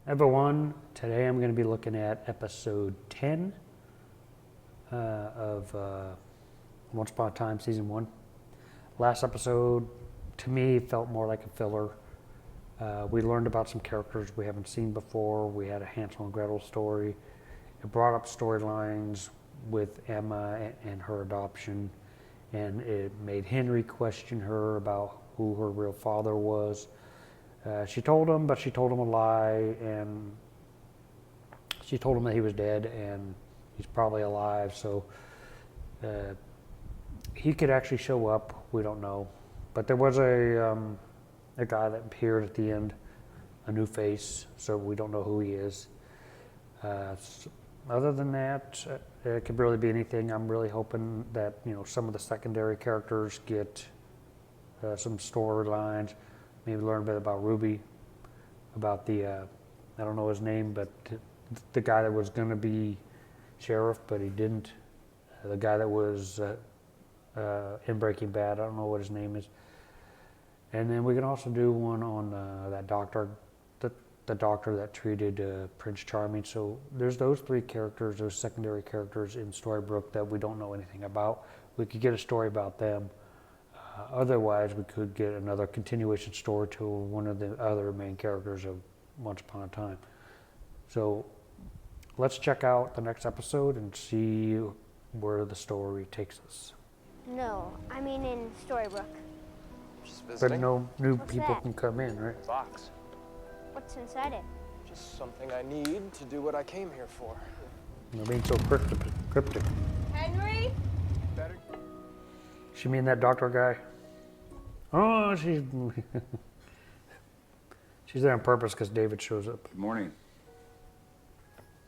Everyone, today I'm going to be looking at episode 10 of Once Upon a Time Season 1. Last episode, to me, felt more like a filler. We learned about some characters we haven't seen before. We had a Hansel and Gretel story. It brought up storylines with Emma and her adoption, and it made Henry question her about who her real father was. She told him, but she told him a lie, and she told him that he was dead, and he's probably alive, so he could actually show up. We don't know. But there was a guy that appeared at the end, a new face, so we don't know who he is. Other than that, it could really be anything. I'm really hoping that, some of the secondary characters get some storylines. Maybe learn a bit about Ruby, about the, I don't know his name, but the guy that was going to be sheriff, but he didn't. The guy that was in Breaking Bad, I don't know what his name is. And then we can also do one on that doctor, the doctor that treated Prince Charming. So there's those three characters, those secondary characters in Storybrooke that we don't know anything about. We could get a story about them. Otherwise, we could get another continuation story to one of the other main characters of Once Upon a Time. So let's check out the next episode and see where the story takes us. No, I mean in Storybrooke. Just visiting. But no new What's people that? can come in, right? Box. What's inside it? Just something I need to do what I came here for. You're being so cryptic. Henry? Better. She mean that doctor guy? Oh, she's there on purpose because David shows up. Good morning.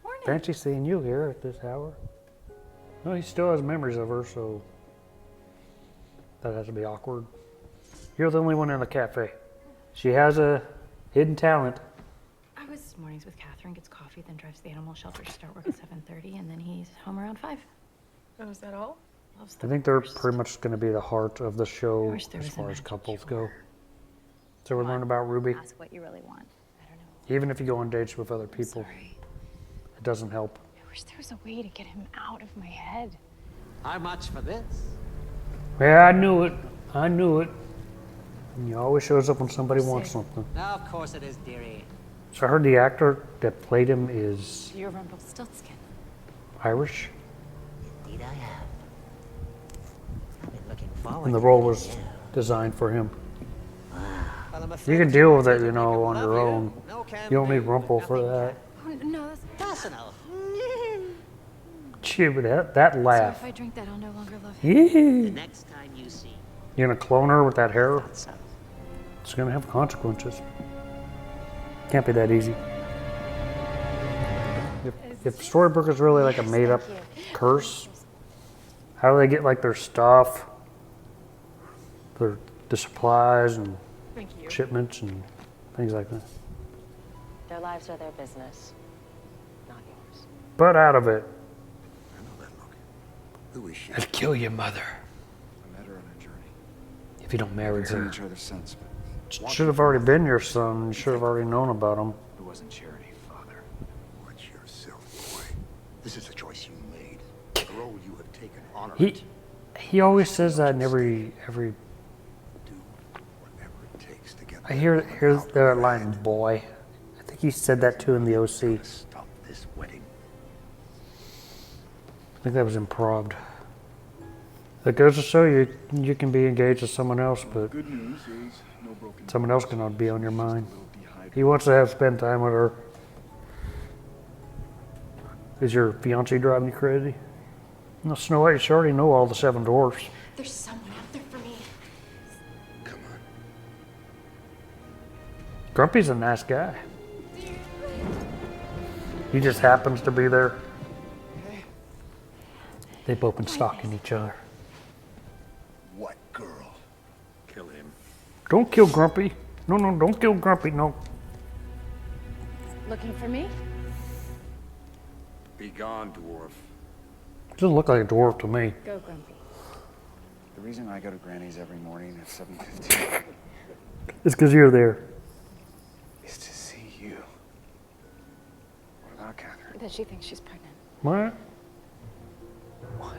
Morning. Fancy seeing you here at this hour. Well, he still has memories of her, so that has to be awkward. You're the only one in the cafe. She has a hidden talent. I was mornings with Catherine, gets coffee, then drives to the animal shelter to start work at 7:30, and then he's home around 5. Oh, is that all? Loves I the think they're horse. pretty much going to be the heart of the show wish there as was a far as magic couples cure. go. So we're learning about Ruby. Ask what you really want. I don't know. Even if you go on dates with other I'm people, sorry. it doesn't help. I wish there was a way to get him out of my head. How much for this? Yeah, I knew it. And he always shows up when somebody wants something. Now, of course it is, dearie. So I heard the actor that played him is You're Rumpelstiltskin. Irish, Indeed I have. I've been looking forward and the to role meeting was you. designed for him. Well, I'm You afraid can it's deal not with it, something on will your love you. own. No can You don't need do, Rumple for nothing that. Oh, no, that's... Personal. Gee, but that So if laugh. I drink that, I'll no longer love him. The Yeah. next time you see You're gonna clone her with that hair? so, It's gonna have consequences. Can't be that easy. If Storybrooke is really like a made-up curse, how do they get like their stuff, the supplies and Thank you. shipments and things like that? Their lives are their business, not yours. But out of it, I know that look. Who is she? I'd kill your mother I met her on a journey. if you don't marry We've seen her. each other since, but Should have already been your son. You should have already known about him. it wasn't charity, Father. Watch yourself, boy. This is a choice you made. The role you have taken, honor it. He always says that in every. Do whatever it takes to get I hear the line "boy." I think he said that too in the OC. Stop this wedding. I think that was improv. That goes to show you can be engaged with someone else, but Good news is no broken. someone else cannot be on your mind. Little dehydrated. He wants to spend time with her. Is your fiance driving you crazy? No, Snow White, you already know all the 7 dwarfs. There's someone out there for me. Come on. Grumpy's a nice guy. He just happens to be there. They've both been stalking each other. What girl? Kill him. Don't kill Grumpy. No, don't kill Grumpy, no. Looking for me? Be gone, dwarf. Doesn't look like a dwarf to me. Go, Grumpy. The reason I go to Granny's every morning at 7:15 It's because you're there. is to see you. about Catherine? That she thinks she's pregnant. What? What?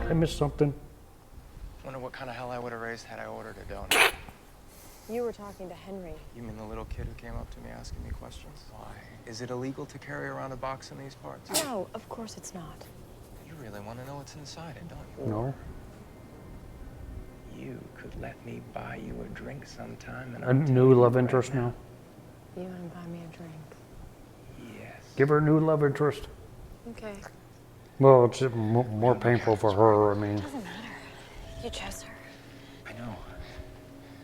I missed something. Wonder what kind of hell I would have raised had I ordered a donut. You were talking to Henry. You mean the little kid who came up to me asking me questions? Why? Is it illegal to carry around a box in these parts? No, of course it's not. You really want to know what's inside it, don't you? No. You could let me buy you a drink sometime, and A new love interest now. You want to buy me a drink? Yes. Give her a new love interest. Okay. Well, it's more painful for her. I mean, Doesn't matter. You chose her. I know.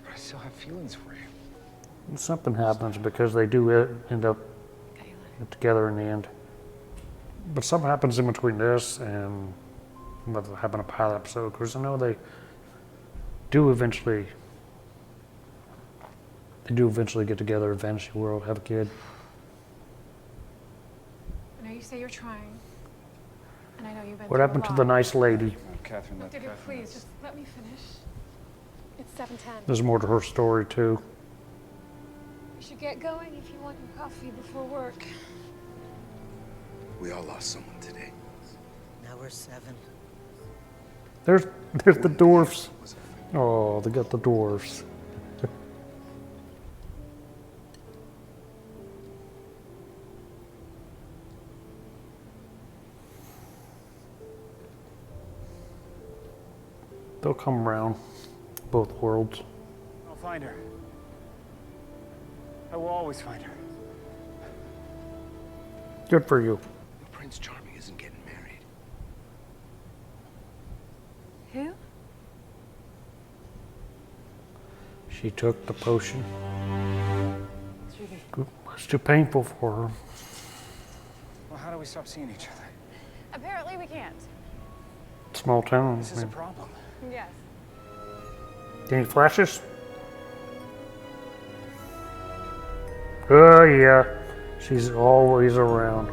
But I still have feelings for you. something happens because they do end up together in the end. But something happens in between this and what happened in a pilot episode, because I know they do eventually get together in Fantasy World, have a kid. I know you say you're trying, and I know you've been What through happened a to the lot. nice lady? Catherine, Look, David, please, just let me finish. It's 7:10. There's more to her story too. You should get going if you want your coffee before work. We all lost someone today. Now we're 7. There's the dwarfs. Oh, they got the dwarfs. They'll come around, both worlds. I'll find her. I will always find her. Good for you. Prince Charming isn't getting married. Who? She took the potion. Judy. It was too painful for her. Well, how do we stop seeing each other? Apparently we can't. Small town. This is a problem. Yes. Any flashes? Oh yeah, she's always around.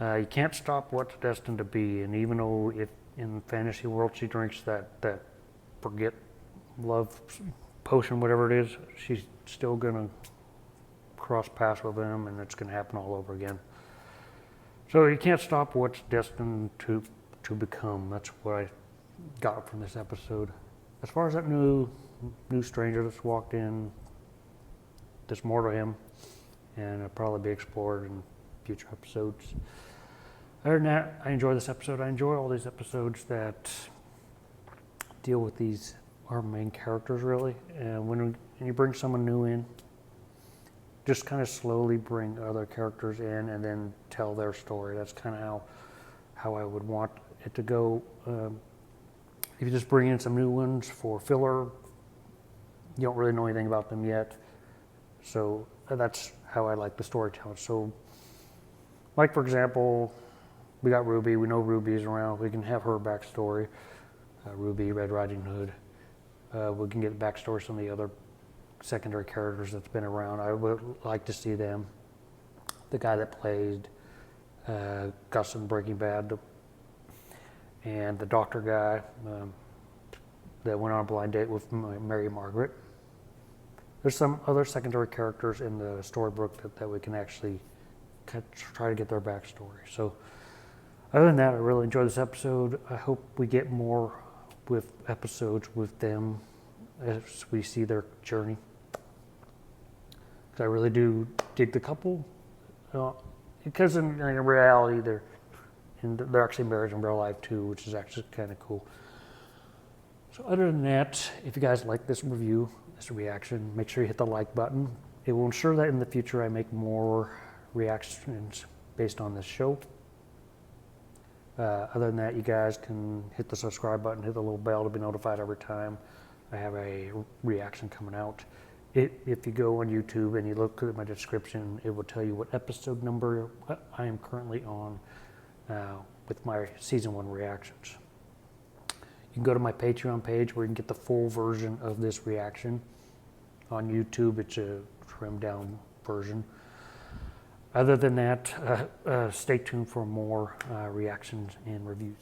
You can't stop what's destined to be, and even though if in Fantasy World she drinks that forget love potion, whatever it is, she's still gonna cross paths with him, and it's gonna happen all over again. So you can't stop what's destined to become. That's what I got from this episode. As far as that new stranger that's walked in, there's more to him, and it'll probably be explored in future episodes. Other than that, I enjoy this episode. I enjoy all these episodes that deal with our main characters, really. And when you bring someone new in, just kind of slowly bring other characters in and then tell their story. That's kind of how I would want it to go. If you just bring in some new ones for filler, you don't really know anything about them yet. So that's how I like the storytelling. So, like for example, we got Ruby. We know Ruby's around. We can have her backstory. Ruby, Red Riding Hood. We can get the backstory of some of the other secondary characters that's been around. I would like to see them. The guy that played Gus in Breaking Bad, and the doctor guy that went on a blind date with Mary Margaret. There's some other secondary characters in the storybook that we can actually try to get their backstory. So other than that, I really enjoyed this episode. I hope we get more with episodes with them as we see their journey. Because I really do dig the couple. Because in reality, they're actually married in real life too, which is actually kind of cool. So other than that, if you guys like this review, this reaction, make sure you hit the like button. It will ensure that in the future I make more reactions based on this show. Other than that, you guys can hit the subscribe button, hit the little bell to be notified every time I have a reaction coming out. If you go on YouTube and you look at my description, it will tell you what episode number I am currently on with my season 1 reactions. You can go to my Patreon page where you can get the full version of this reaction. On YouTube, it's a trimmed down version. Other than that, stay tuned for more reactions and reviews.